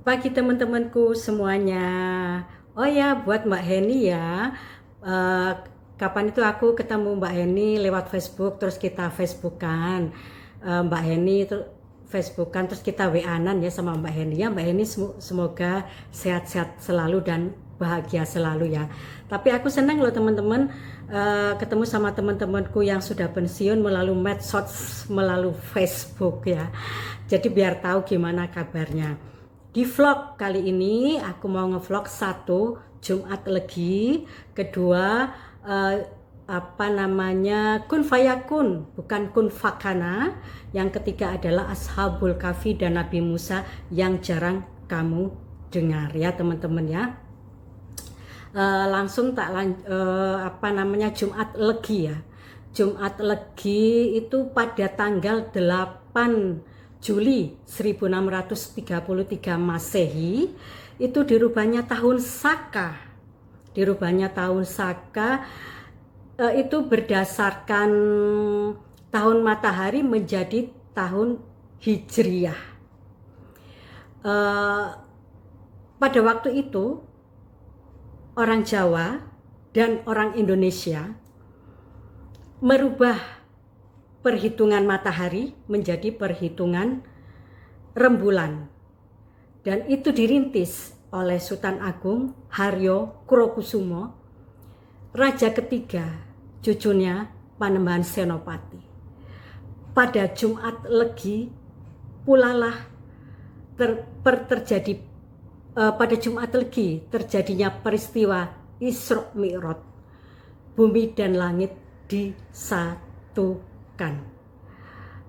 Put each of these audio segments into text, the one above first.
Pagi teman-temanku semuanya. Oh ya, buat Mbak Heni ya. eh, Kapan itu aku ketemu Mbak Heni lewat Facebook, terus kita Facebookan. Mbak Heni itu Facebookan, terus kita WA-an ya sama Mbak Heni ya. Mbak Heni semoga sehat-sehat selalu dan bahagia selalu ya. Tapi aku senang loh teman-teman, ketemu sama teman-temanku yang sudah pensiun melalui medsos, melalui Facebook ya. Jadi biar tahu gimana kabarnya. Di vlog kali ini aku mau ngevlog satu Jumat Legi, kedua kun fayakun, bukan kun fakana. Yang ketiga adalah Ashabul Kahfi dan Nabi Musa yang jarang kamu dengar ya teman-teman ya. Langsung Jumat Legi ya. Jumat Legi itu pada tanggal 8 Juli 1633 Masehi, itu dirubahnya tahun Saka. Itu berdasarkan tahun matahari menjadi tahun Hijriyah. Pada waktu itu orang Jawa dan orang Indonesia merubah perhitungan matahari menjadi perhitungan rembulan, dan itu dirintis oleh Sultan Agung Haryo Kurokusumo, raja ketiga cucunya Panembahan Senopati. Pada Jumat Legi pulalah pada Jumat Legi terjadinya peristiwa Isra Mi'raj, bumi dan langit disatukan.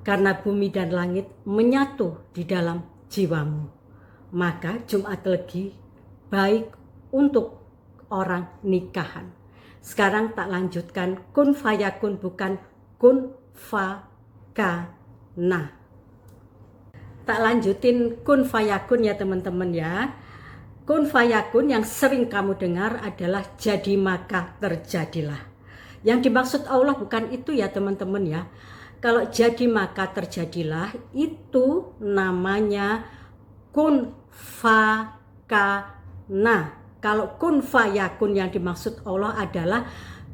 Karena bumi dan langit menyatu di dalam jiwamu, maka Jumat Legi baik untuk orang nikahan. Sekarang tak lanjutkan kun fayakun, bukan kun fakana. Tak lanjutin kun fayakun ya teman-teman ya. Kun fayakun yang sering kamu dengar adalah jadi maka terjadilah. Yang dimaksud Allah bukan itu ya teman-teman ya. Kalau jadi maka terjadilah itu namanya kun fakana. Kalau kun fayakun yang dimaksud Allah adalah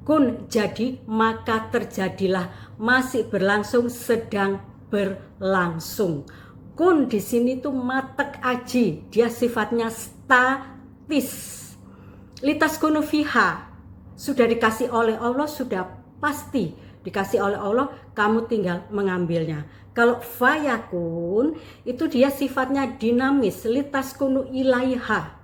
kun jadi maka terjadilah, masih berlangsung, sedang berlangsung. Kun di sini tuh matek aji, dia sifatnya statis. Litas kunu fiha, sudah dikasih oleh Allah, sudah pasti dikasih oleh Allah, kamu tinggal mengambilnya. Kalau fayakun itu dia sifatnya dinamis, litas kunu ilaiha,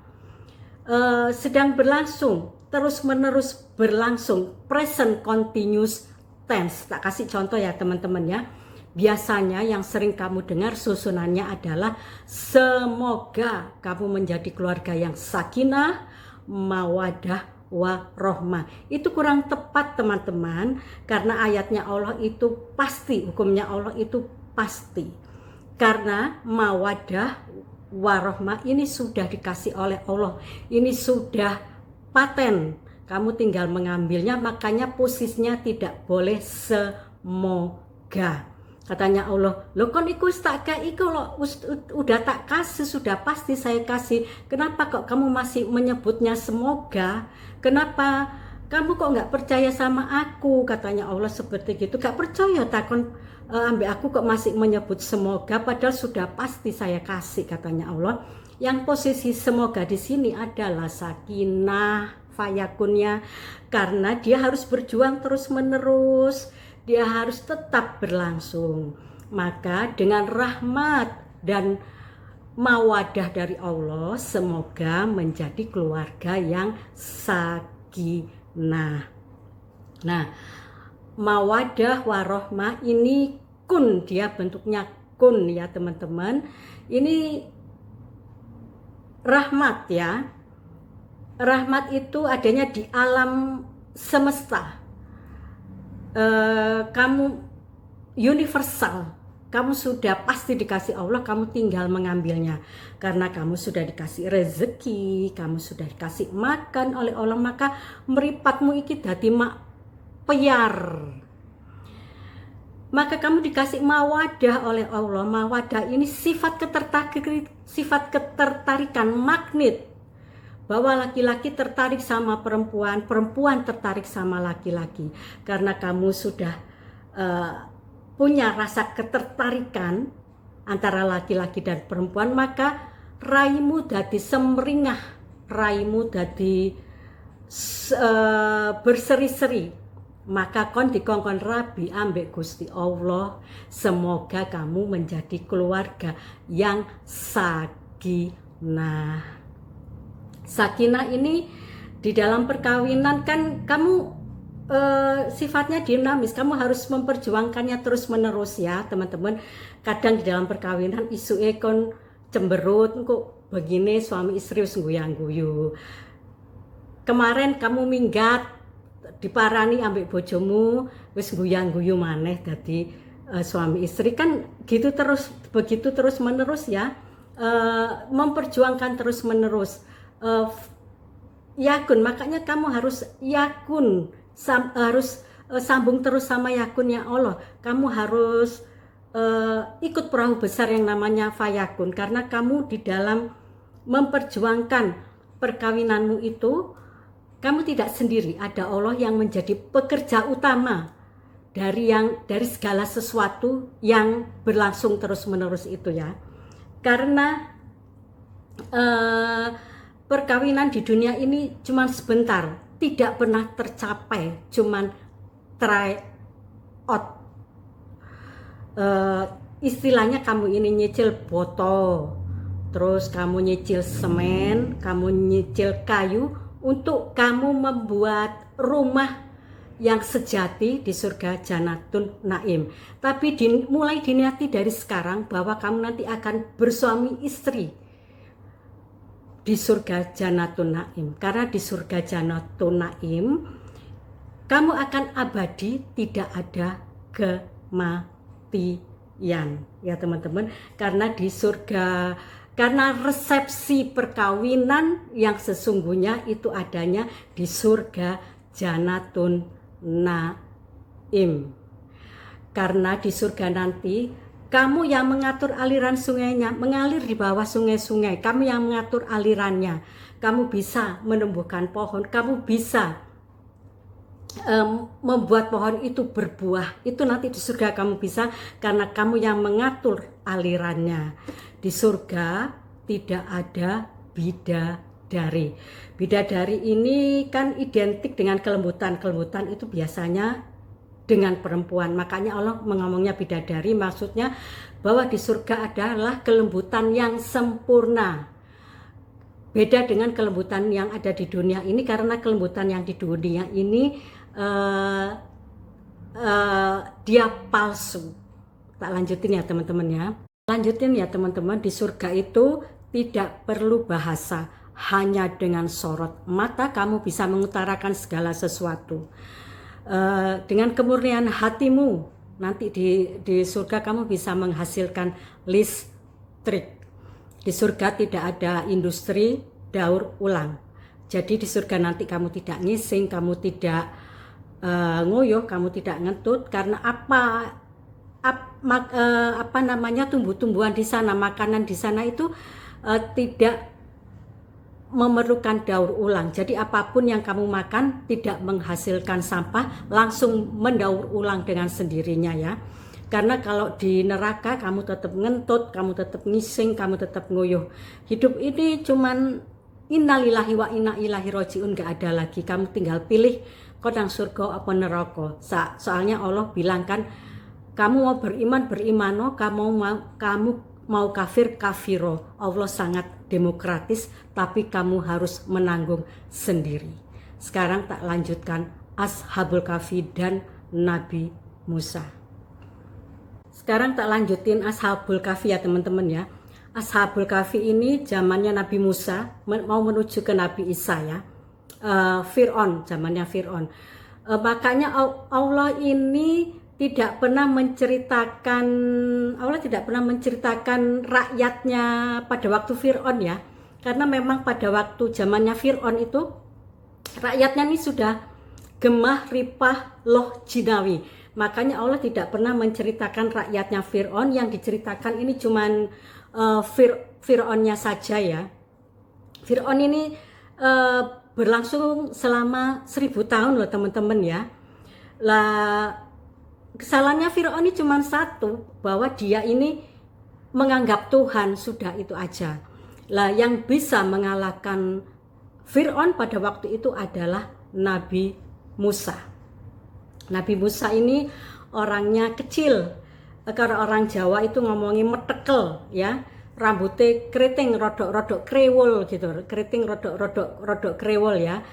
sedang berlangsung, terus menerus berlangsung, present continuous tense. Tak kasih contoh ya teman-teman ya. Biasanya yang sering kamu dengar susunannya adalah semoga kamu menjadi keluarga yang sakinah, mawadah, warohmah. Itu kurang tepat teman-teman, karena ayatnya Allah itu pasti, hukumnya Allah itu pasti. Karena mawadah warohmah ini sudah dikasih oleh Allah, ini sudah paten, kamu tinggal mengambilnya. Makanya posisinya tidak boleh semoga. Katanya Allah, lo kon iku tak kayak kalau udah tak kasih, sudah pasti saya kasih. Kenapa kok kamu masih menyebutnya semoga? Kenapa kamu kok nggak percaya sama aku? Katanya Allah seperti gitu. Gak percaya takon ambil aku kok masih menyebut semoga, padahal sudah pasti saya kasih, katanya Allah. Yang posisi semoga di sini adalah sakinah fayakunnya, karena dia harus berjuang terus menerus. Dia harus tetap berlangsung. Maka dengan rahmat dan mawadah dari Allah, semoga menjadi keluarga yang sakinah. Nah, mawadah warohmah ini kun, dia bentuknya kun ya teman-teman. Ini rahmat ya. Rahmat itu adanya di alam semesta. Kamu universal, kamu sudah pasti dikasih Allah, kamu tinggal mengambilnya. Karena kamu sudah dikasih rezeki, kamu sudah dikasih makan oleh Allah, maka meripatmu iki dadi mak peyar. maka kamu dikasih mawadah oleh Allah. Mawadah ini sifat ketertarikan, magnet, bahwa laki-laki tertarik sama perempuan, perempuan tertarik sama laki-laki. Karena kamu sudah punya rasa ketertarikan antara laki-laki dan perempuan, maka raimu dadi semringah, raimu dadi berseri-seri. Maka kon dikongkon rabi ambek Gusti Allah, semoga kamu menjadi keluarga yang sakinah. Sakinah ini di dalam perkawinan kan kamu sifatnya dinamis, kamu harus memperjuangkannya terus menerus ya teman-teman. Kadang di dalam perkawinan isu kon cemberut, kok begini suami istri guyang-guyu. Kemarin kamu minggat diparani ambek bojomu wis guyang-guyu maneh dadi suami istri, kan gitu terus, begitu terus menerus ya. Memperjuangkan terus menerus, yakun, makanya kamu harus yakun, harus sambung terus sama yakunnya Allah. Kamu harus ikut perahu besar yang namanya fayakun, karena kamu di dalam memperjuangkan perkawinanmu itu kamu tidak sendiri, ada Allah yang menjadi pekerja utama dari segala sesuatu yang berlangsung terus-menerus itu ya. Karena perkawinan di dunia ini cuma sebentar, tidak pernah tercapai, cuman try out. Istilahnya kamu ini nyicil botol, terus kamu nyicil semen, kamu nyicil kayu, untuk kamu membuat rumah yang sejati di surga Jannatun Naim. Tapi mulai diniati dari sekarang bahwa kamu nanti akan bersuami istri di surga Jannatun Naim. Karena di surga Jannatun Naim kamu akan abadi, tidak ada kematian ya teman-teman. Karena di surga, karena resepsi perkawinan yang sesungguhnya itu adanya di surga Jannatun Naim. Karena di surga nanti kamu yang mengatur aliran sungainya, mengalir di bawah sungai-sungai, kamu yang mengatur alirannya. Kamu bisa menumbuhkan pohon, kamu bisa membuat pohon itu berbuah. Itu nanti di surga kamu bisa, karena kamu yang mengatur alirannya. Di surga tidak ada bidadari. Bidadari ini kan identik dengan kelembutan. Kelembutan itu biasanya dengan perempuan. Makanya Allah mengomongnya bidadari, maksudnya bahwa di surga adalah kelembutan yang sempurna. Beda dengan kelembutan yang ada di dunia ini, karena kelembutan yang di dunia ini dia palsu. Tak lanjutin ya teman-teman ya. Lanjutin ya teman-teman, di surga itu tidak perlu bahasa, hanya dengan sorot mata kamu bisa mengutarakan segala sesuatu. Dengan kemurnian hatimu, nanti di surga kamu bisa menghasilkan listrik. Di surga tidak ada industri daur ulang. Jadi di surga nanti kamu tidak ngising, kamu tidak ngoyo, kamu tidak ngentut, karena apa namanya, tumbuh-tumbuhan di sana, makanan di sana itu tidak memerlukan daur ulang. Jadi apapun yang kamu makan tidak menghasilkan sampah, langsung mendaur ulang dengan sendirinya ya. Karena kalau di neraka kamu tetap ngentut, kamu tetap ngising, kamu tetap ngoyo. Hidup ini cuman innalillahi wa inna ilaihi rajiun, gak ada lagi. Kamu tinggal pilih kodang surga apa neraka. Soalnya Allah bilang kan, kamu mau beriman, berimano, kamu mau kafir, kafiro. Allah sangat demokratis, tapi kamu harus menanggung sendiri. Sekarang tak lanjutkan Ashabul Kahfi dan Nabi Musa. Sekarang tak lanjutin Ashabul Kahfi ya teman-teman ya. Ashabul Kahfi ini zamannya Nabi Musa, mau menuju ke Nabi Isa ya. Fir'aun, zamannya Fir'aun. Makanya Allah ini tidak pernah menceritakan rakyatnya pada waktu Fir'aun ya. Karena memang pada waktu zamannya Fir'aun itu rakyatnya ini sudah gemah ripah loh jinawi. Makanya Allah tidak pernah menceritakan rakyatnya Fir'aun, yang diceritakan ini cuman Fir'aunnya saja ya. Fir'aun ini berlangsung selama 1000 tahun loh teman-teman ya. Lah kesalahannya Fir'aun ini cuma satu, bahwa dia ini menganggap Tuhan, sudah itu aja. Lah yang bisa mengalahkan Fir'aun pada waktu itu adalah Nabi Musa. Nabi Musa ini orangnya kecil. Kalau orang Jawa itu ngomongin metekel ya. Rambutnya keriting rodok-rodok krewol gitu. Keriting rodok-rodok krewol ya.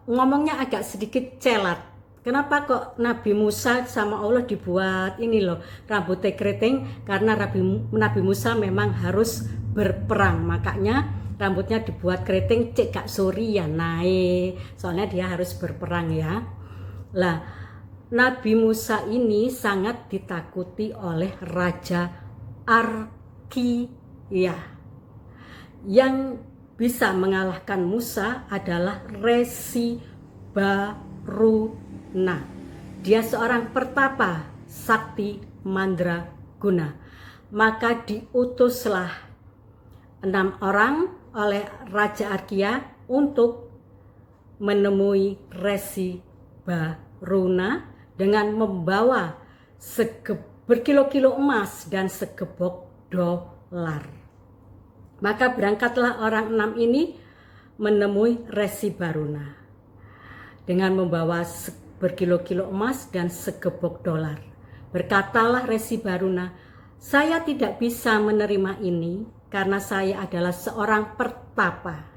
Ngomongnya agak sedikit celat. Kenapa kok Nabi Musa sama Allah dibuat ini loh rambutnya keriting? Karena Nabi Musa memang harus berperang, makanya rambutnya dibuat keriting, cek gak suri ya naik, soalnya dia harus berperang ya. Lah Nabi Musa ini sangat ditakuti oleh Raja Arkia. Yang bisa mengalahkan Musa adalah Resi Baruna. Dia seorang pertapa sakti mandraguna. Maka diutuslah 6 orang oleh Raja Arkia untuk menemui Resi Baruna dengan membawa berkilo-kilo emas dan segebok dolar. Maka berangkatlah orang 6 ini menemui Resi Baruna dengan membawa berkilo-kilo emas dan segebok dolar. Berkatalah Resi Baruna, saya tidak bisa menerima ini karena saya adalah seorang pertapa.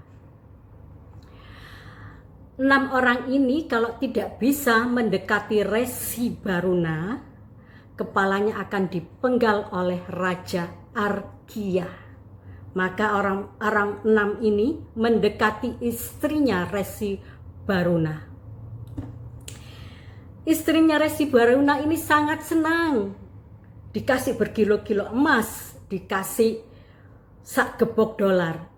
6 orang ini kalau tidak bisa mendekati Resi Baruna, kepalanya akan dipenggal oleh Raja Arkia. Maka orang 6 ini mendekati istrinya Resi Baruna. Istrinya Resi Baruna ini sangat senang, dikasih berkilo-kilo emas, dikasih sak gebok dolar.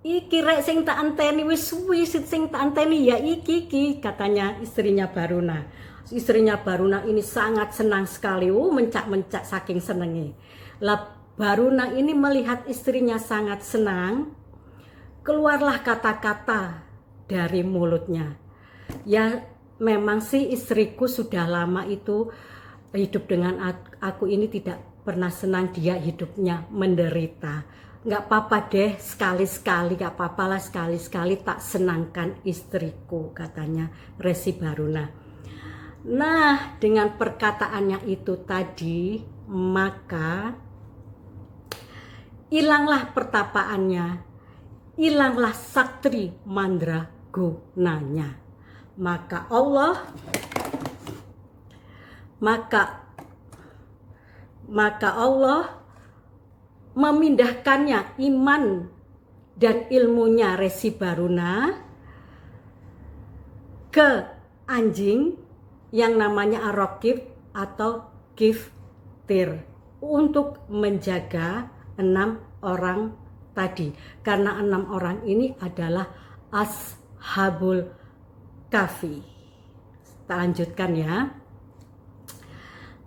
Iki rek sing tak anteni wis suwi sing tak anteni ya iki katanya istrinya Baruna. Istrinya Baruna ini sangat senang sekali, mencak-mencak saking senengnya. Lah Baruna ini melihat istrinya sangat senang, keluarlah kata-kata dari mulutnya. Ya memang sih istriku sudah lama itu hidup dengan aku ini tidak pernah senang, dia hidupnya menderita. Nggak apa-apa deh, sekali-sekali, nggak apa-apa lah sekali-sekali tak senangkan istriku, katanya Resi Baruna. Nah, dengan perkataannya itu tadi, maka hilanglah pertapaannya, hilanglah sakti mandragunanya. Maka Allah memindahkannya iman dan ilmunya Resi Baruna ke anjing yang namanya Arokib atau Kiftir untuk menjaga 6 orang tadi, karena 6 orang ini adalah Ashabul Kahfi. Kita lanjutkan ya.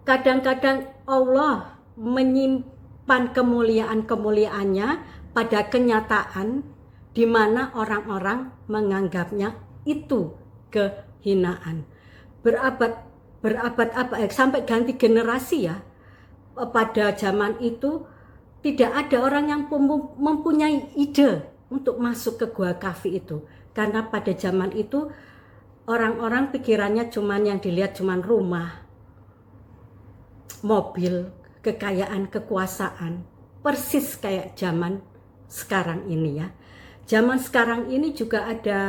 Kadang-kadang Allah menyimpan kemuliaan-kemuliaannya pada kenyataan di mana orang-orang menganggapnya itu kehinaan. Berabad-abad sampai ganti generasi ya. Pada zaman itu tidak ada orang yang mempunyai ide untuk masuk ke Gua Kahfi itu, karena pada zaman itu orang-orang pikirannya cuman yang dilihat cuman rumah, mobil, kekayaan, kekuasaan, persis kayak zaman sekarang ini ya. Zaman sekarang ini juga ada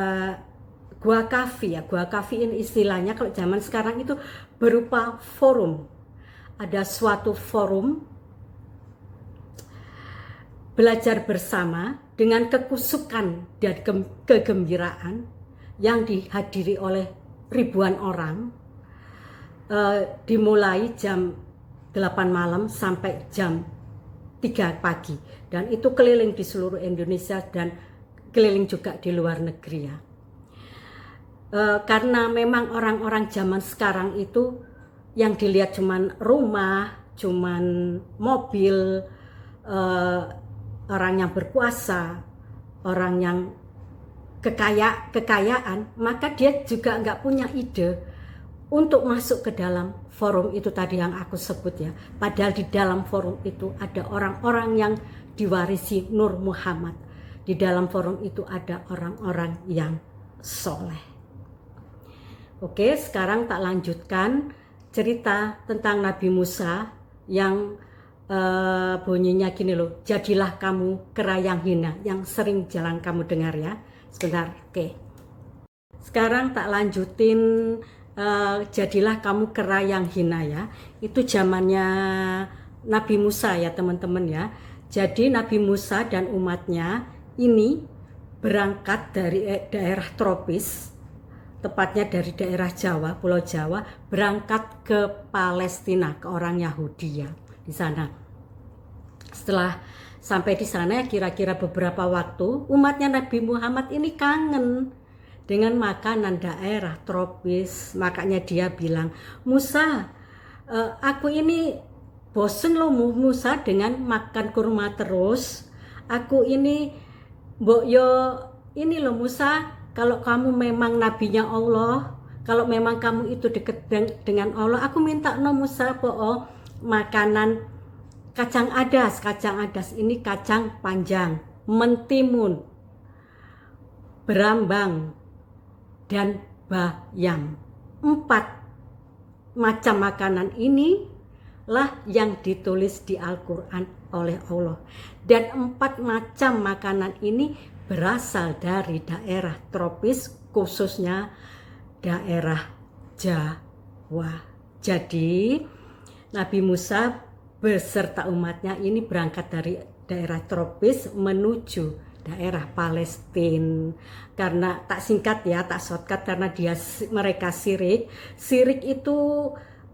Gua Kahfi ya. Gua Kahfi ini istilahnya kalau zaman sekarang itu berupa forum. Ada suatu forum belajar bersama dengan kekusukan dan kegembiraan yang dihadiri oleh ribuan orang, dimulai jam 8 malam sampai jam 3 pagi, dan itu keliling di seluruh Indonesia dan keliling juga di luar negeri ya. Karena memang orang-orang zaman sekarang itu yang dilihat cuman rumah, cuman mobil, orang yang berkuasa, orang yang kekayaan, maka dia juga nggak punya ide untuk masuk ke dalam forum itu tadi yang aku sebut ya. Padahal di dalam forum itu ada orang-orang yang diwarisi Nur Muhammad. Di dalam forum itu ada orang-orang yang soleh. Oke, sekarang tak lanjutkan cerita tentang Nabi Musa yang bunyinya gini loh. Jadilah kamu kera yang hina, yang sering jalan kamu dengar ya. Sebentar, oke. Sekarang tak lanjutin jadilah kamu kera yang hina ya. Itu zamannya Nabi Musa ya teman-teman ya. Jadi Nabi Musa dan umatnya ini berangkat dari daerah tropis, tepatnya dari daerah Jawa, Pulau Jawa, berangkat ke Palestina, ke orang Yahudi ya di sana. Setelah sampai di sana kira-kira beberapa waktu, umatnya Nabi Muhammad ini kangen dengan makanan daerah tropis. Makanya dia bilang, Musa, aku ini bosen loh Musa dengan makan kurma terus. Aku ini mbok yo ini loh Musa, kalau kamu memang nabinya Allah, kalau memang kamu itu dekat dengan Allah, aku minta no Musa makanan kacang adas. Kacang adas ini kacang panjang, mentimun, berambang, dan bayam. 4 macam makanan ini lah yang ditulis di Al-Quran oleh Allah. Dan 4 macam makanan ini berasal dari daerah tropis, khususnya daerah Jawa. Jadi Nabi Musa beserta umatnya ini berangkat dari daerah tropis menuju daerah Palestina. Karena tak singkat ya, tak shortcut, karena mereka syirik. Syirik itu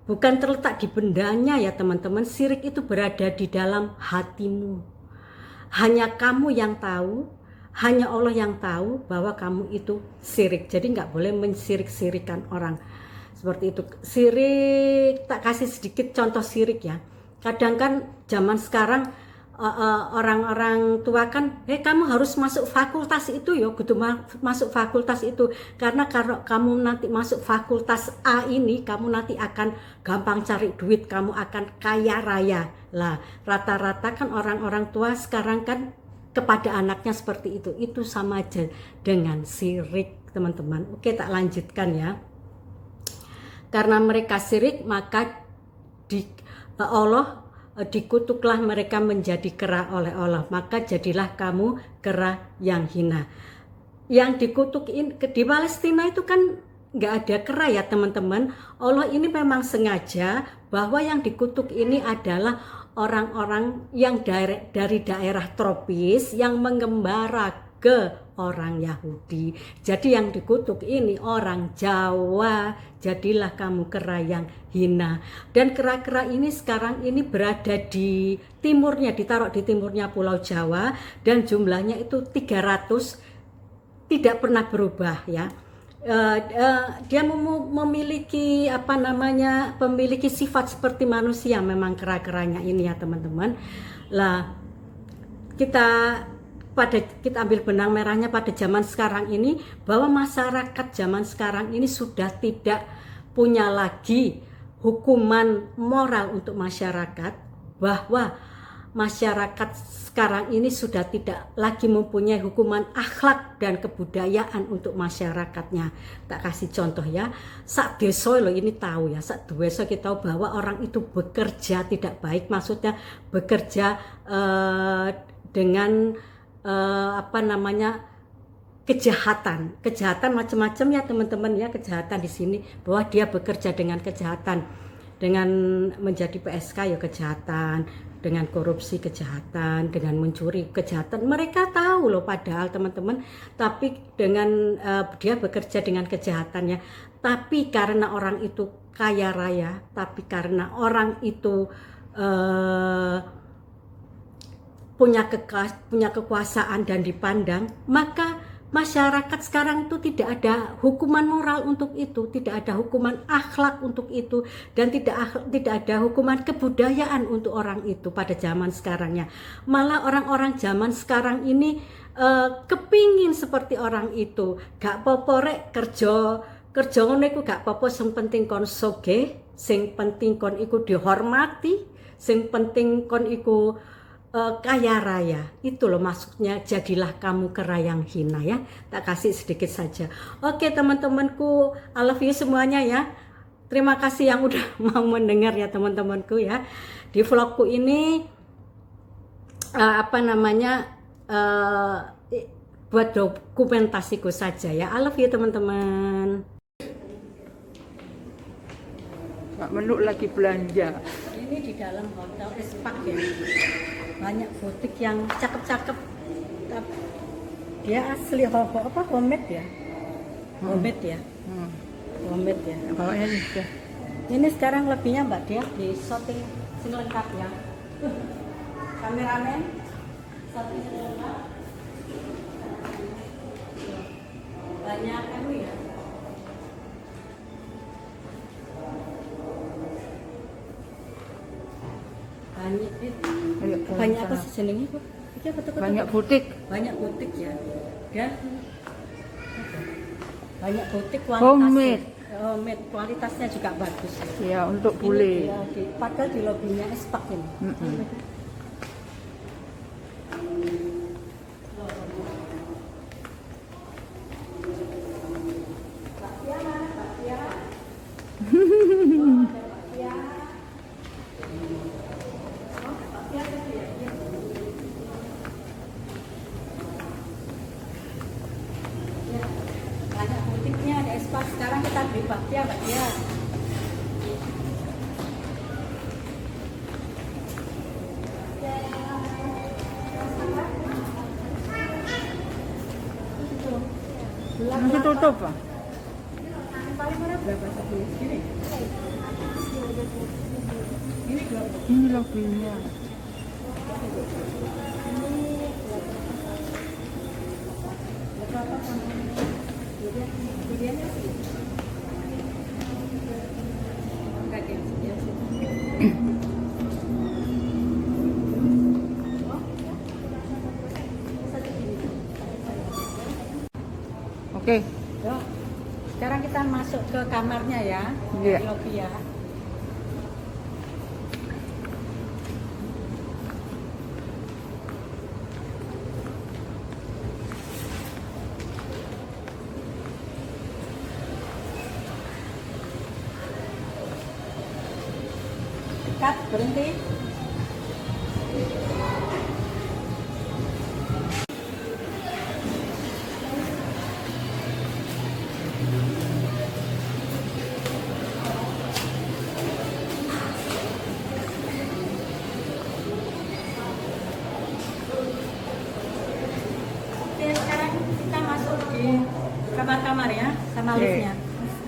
bukan terletak di bendanya ya teman-teman. Syirik itu berada di dalam hatimu. Hanya kamu yang tahu, hanya Allah yang tahu bahwa kamu itu syirik. Jadi nggak boleh mensirik-sirikan orang. Seperti itu. Syirik, tak kasih sedikit contoh syirik ya. Kadang kan zaman sekarang orang-orang tua kan, kamu harus masuk fakultas itu ya, gitu masuk fakultas itu, karena kalau kamu nanti masuk fakultas A ini, kamu nanti akan gampang cari duit, kamu akan kaya raya. Lah, rata-rata kan orang-orang tua sekarang kan kepada anaknya seperti itu sama aja dengan syirik teman-teman. Oke, tak lanjutkan ya. Karena mereka syirik, maka Allah dikutuklah mereka menjadi kera oleh Allah. Maka jadilah kamu kera yang hina. Yang dikutuk di Palestina itu kan nggak ada kera ya teman-teman. Allah ini memang sengaja bahwa yang dikutuk ini adalah orang-orang yang dari daerah tropis yang mengembara ke orang Yahudi. Jadi yang dikutuk ini orang Jawa. Jadilah kamu kera yang hina. Dan kera-kera ini sekarang ini berada di timurnya, ditaruh di timurnya Pulau Jawa, dan jumlahnya itu 300, tidak pernah berubah ya. Dia memiliki memiliki sifat seperti manusia memang kera-keranya ini ya teman-teman. Lah, kita ambil benang merahnya pada zaman sekarang ini, bahwa masyarakat zaman sekarang ini sudah tidak punya lagi hukuman moral untuk masyarakat, bahwa masyarakat sekarang ini sudah tidak lagi mempunyai hukuman akhlak dan kebudayaan untuk masyarakatnya. Tak kasih contoh ya, sak desa loh ini tahu ya, sak desa kita tahu bahwa orang itu bekerja tidak baik, maksudnya bekerja dengan kejahatan macam-macam ya teman-teman ya, kejahatan di sini bahwa dia bekerja dengan kejahatan, dengan menjadi PSK ya kejahatan, dengan korupsi kejahatan, dengan mencuri kejahatan. Mereka tahu loh padahal teman-teman, tapi dengan dia bekerja dengan kejahatannya, tapi karena orang itu kaya raya, tapi karena orang itu punya kekuasaan dan dipandang, maka masyarakat sekarang itu tidak ada hukuman moral untuk itu, tidak ada hukuman akhlak untuk itu, dan tidak ada hukuman kebudayaan untuk orang itu pada zaman sekarangnya. Malah orang-orang zaman sekarang ini kepingin seperti orang itu, gak popo rek kerja ngono iku gak popo, sing penting kon sugih, sing penting kon iku dihormati, sing penting kon iku kaya raya. Itu loh maksudnya, jadilah kamu kera yang hina ya. Tak kasih sedikit saja. Oke teman-temanku, I love you semuanya ya. Terima kasih yang udah mau mendengar ya teman-temanku ya. Di vlogku ini buat dokumentasiku saja ya. I love you teman-teman. Pak Menuk lagi belanja. Ini di dalam hotel Espak ya. Banyak butik yang cakep-cakep. Dia asli homemade ya. Homemade ya. Homemade ya. Bawanya juga. Ini sekarang lebihnya Mbak Dia di shooting sing lengkap ya. Kameramen shooting sing lengkap. Banyak anu ya. Banyak apa sih jenenge kok? Banyak butik. Banyak butik ya. Dan banyak butik Homemade. Homemade kualitasnya juga bagus. Ya, untuk bule. Padahal di lobinya Espak ini. Banyak butiknya ada Espak. Sekarang kita beli bakpia Mbak Dia. Masih tutup, Pak? Paling murah berapa satu? Ini. Ini 20. Ini lobinya. Oke. Yuk, sekarang kita masuk ke kamarnya ya, Iya. di lobby ya. Cut, berhenti. Oke, sekarang kita masuk di kamar-kamar ya, sama Oke. liftnya.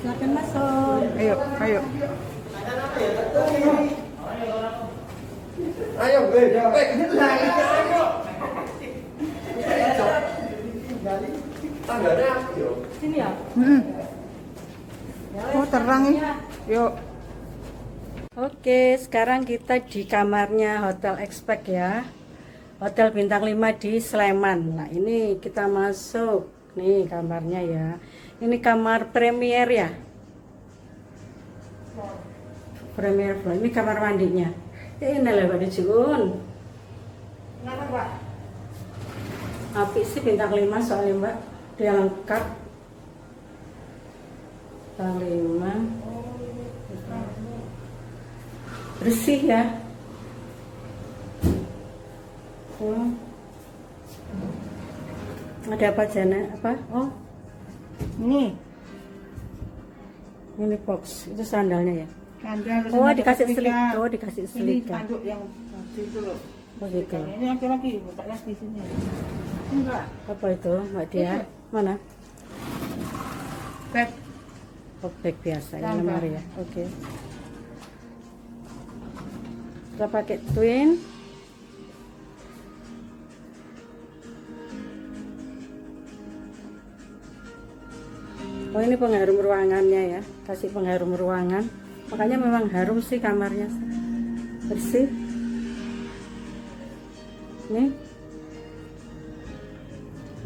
Silakan masuk. Ayo, ayo. Ayo, tangganya yo. Sini ya. Oh, terang nih. Yuk. Oke, sekarang kita di kamarnya Hotel Expect ya. Hotel bintang 5 di Sleman. Nah, ini kita masuk. Nih kamarnya ya. Ini kamar premier ya. Premier floor. Ini kamar mandinya. Ini lah Pak Jun. Kenapa, Pak? Apik sih bintang 5 soalnya Mbak. Dia lengkap. Bintang 5. Bersih ya. Ada apa Jana? Apa? Oh, Ini. ini box. Itu sandalnya ya. Sandal, Oh, sandal dikasih selika. selik. Oh, dikasih Ini selika. tanduk yang situ loh. Oh, gitu. Ini laki-laki, bukan laki sini. Enggak. Apa itu, Mbak Dia? Mana? Bag. Oh, bag biasa ya, Tambah. lemari ya. Oke. Kita pakai twin. Oh ini pengharum ruangannya ya, kasih pengharum ruangan. Makanya memang harum sih kamarnya, bersih. Nih.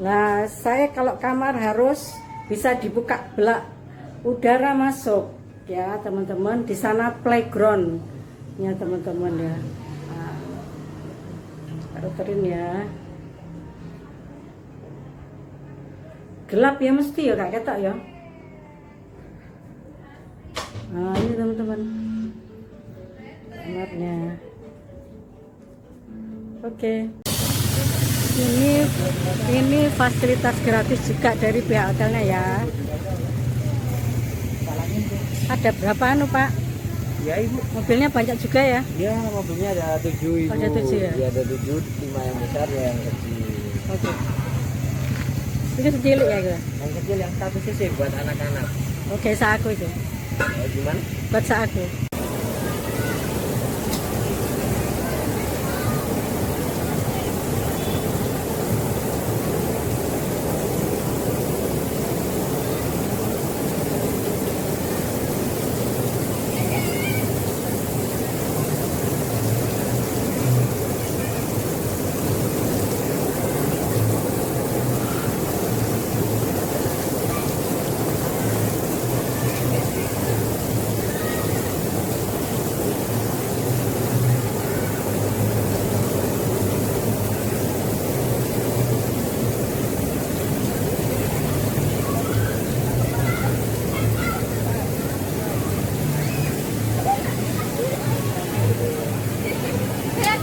Nah saya kalau kamar harus bisa dibuka belak udara masuk ya teman-teman. Di sana playground ya teman-teman ya. Puterin ya. Gelap ya mesti ya kak ketok ya. Nah ini teman-teman kamarnya. Oke. Ini fasilitas gratis juga dari pihak hotelnya ya. Ada berapa anu pak? Ya ibu. Mobilnya banyak juga ya? Ya mobilnya ada 7 ibu. Ada 7 ya? Ya ada 7, 5 yang besar ya yang kecil. Oke. Ini kecil ya gitu? Yang kecil yang 1 cc buat anak-anak. Oke, saku itu. Gimana? Buat saku.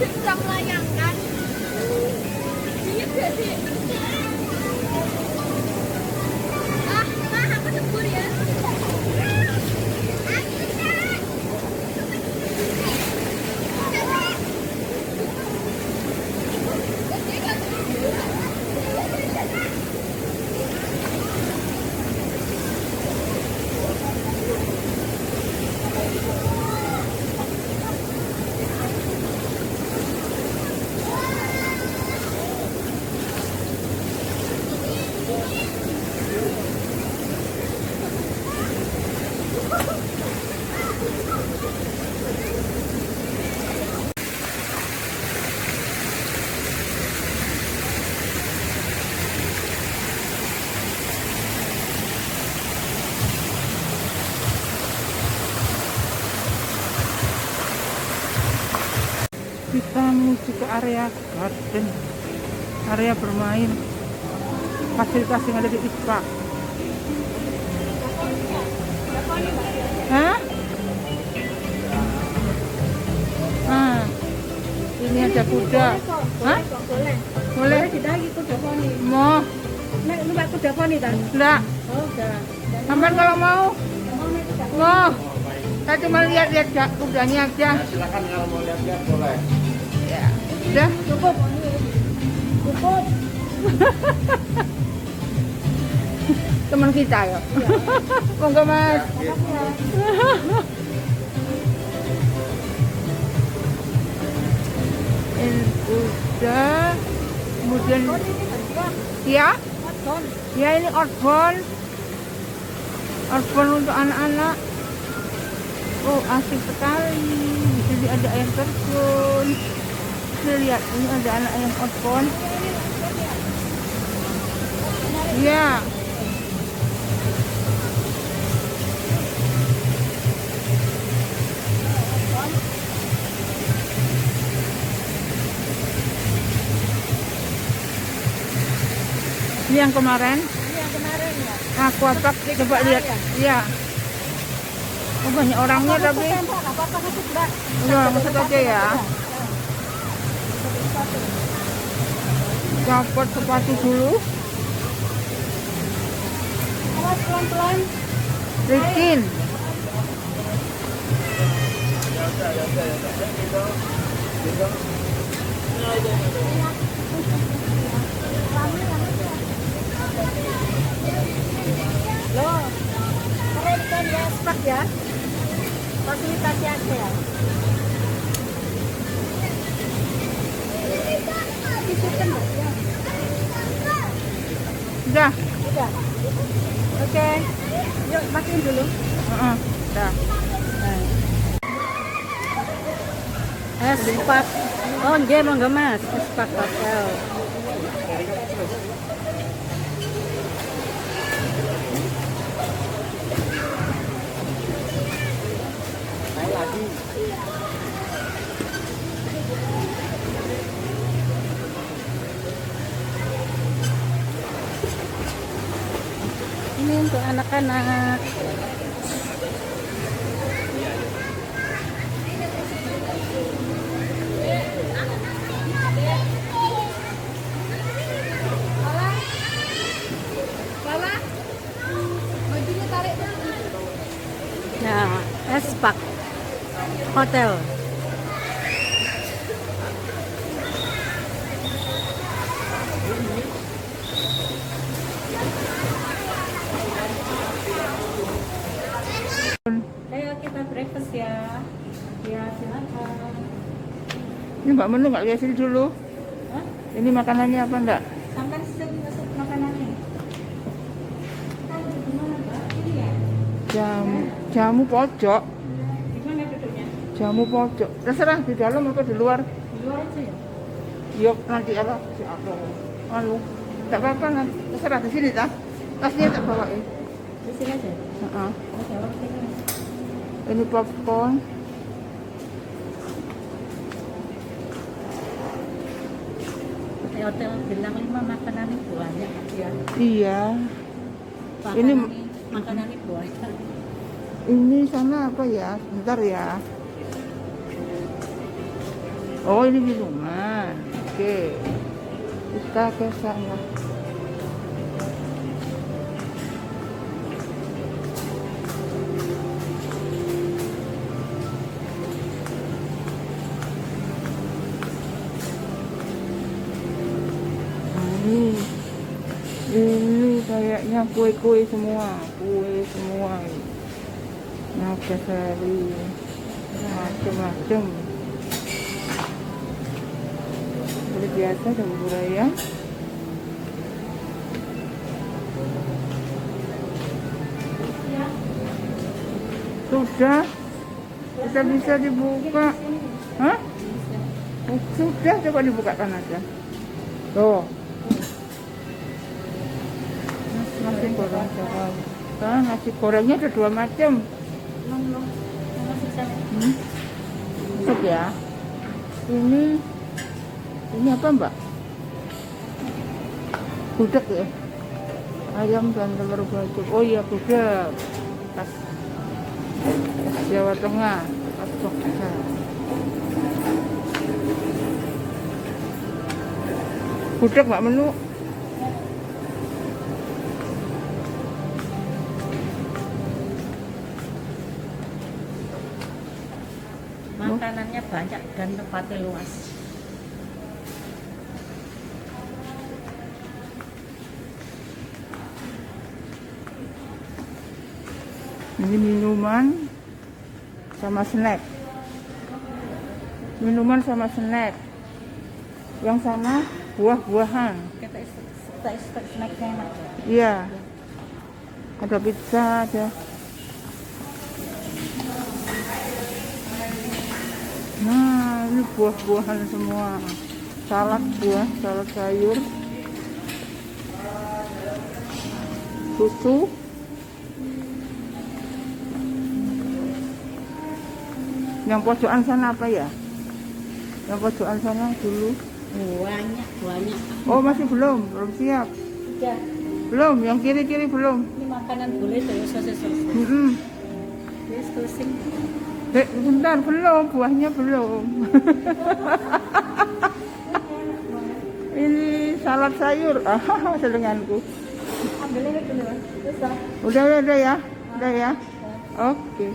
Sudah melayangkan. Iya sih. Aku cembur ya. Kita menuju ke area garden, area bermain, fasilitas yang ada di ISPA. Hah? Ini ada kuda. Hah? Boleh. Boleh? Didagi kuda poni. Mau? Nek numpak kuda poni tan? Enggak. Oh, udah. Sampai kalau mau? Mau naik kuda. Mau? Saya cuma lihat-lihat kudanya aja. Silakan kalau mau lihat-lihat boleh. Ya. Udah. Cukup. Cukup. Teman kita ya. Monggo mas. Ini udah. Kemudian ya. Ya ini outbound. Outbound untuk anak-anak. Oh asik sekali. Di sini ada air terjun. Lihat ini ada anak yang outbound. Ya. Ini yang kemarin? Ini yang kemarin ya. Aquapark, coba lihat. Iya. Oh, banyak orangnya tapi. Apa-apa masuk, Mbak. Udah, masuk aja ya. Copot sepatu dulu. Awas pelan-pelan. Licin. Loh, keren kan ya, spak ya. Fasilitasnya ada ya. Udah. Udah. Oke. Yuk matiin dulu. Dah. Espak. Oh, nggih monggo Mas. Espak hotel. Naik lagi. Ini untuk anak-anak. Lala, bajunya tarik dulu. Nah, Espak Hotel. Ayo kita breakfast ya. Ya, silakan. Ini Mbak Menu nggak lihat sini dulu. Hah? Ini makanannya apa enggak? Sampai sini masuk makanannya. Kita di mana, Mbak? Ini ya. Jamu pojok. Di mana duduknya? Jamu pojok. Terserah di dalam atau di luar. Di luar aja ya. Yuk nanti apa? Anu, tak apa-apa nanti. Terserah di sini tak. Tasnya tak bawain. Di sini aja. Heeh. Oke, oke. Ini popcorn. Di hotel bintang 5 makanannya banyak ya. Iya. Makanannya banyak. Ini sana apa ya? Sebentar ya. Oh ini minuman. Oke. Kita ke sana. Ini kayaknya kue-kue semua, Nagasari, macam-macam. Seperti biasa ada bubur ayam. Sudah bisa dibuka. Hah? Sudah, coba dibukakan aja. Tuh. Nasi goreng Jakarta. Nasi gorengnya ada 2 macam. Masuk ya. Ini apa Mbak? Gudeg ya? Ayam dan telur bacem. Oh iya gudeg. Khas Jawa Tengah. Khas Jogja. Gudeg Mbak Menu. Makanannya banyak dan tempatnya luas. Ini minuman sama snack. Minuman sama snack. Yang sana buah-buahan. Kita snacknya enak. Iya. Ada pizza, ada. Nah, ini buah-buahan semua. Salad buah, salad sayur. Susu. Yang pojokan sana apa ya? Yang pojokan sana dulu. Banyak. Oh, masih belum siap. Ya, Belum, yang kiri-kiri belum. ini makanan boleh tuh ya, sosis. Yes, closing. Bentar, belum, buahnya belum. Ini salad sayur. Selenganku. Ambilnya dulu, Mas. Udah ya. Udah ya. Oke.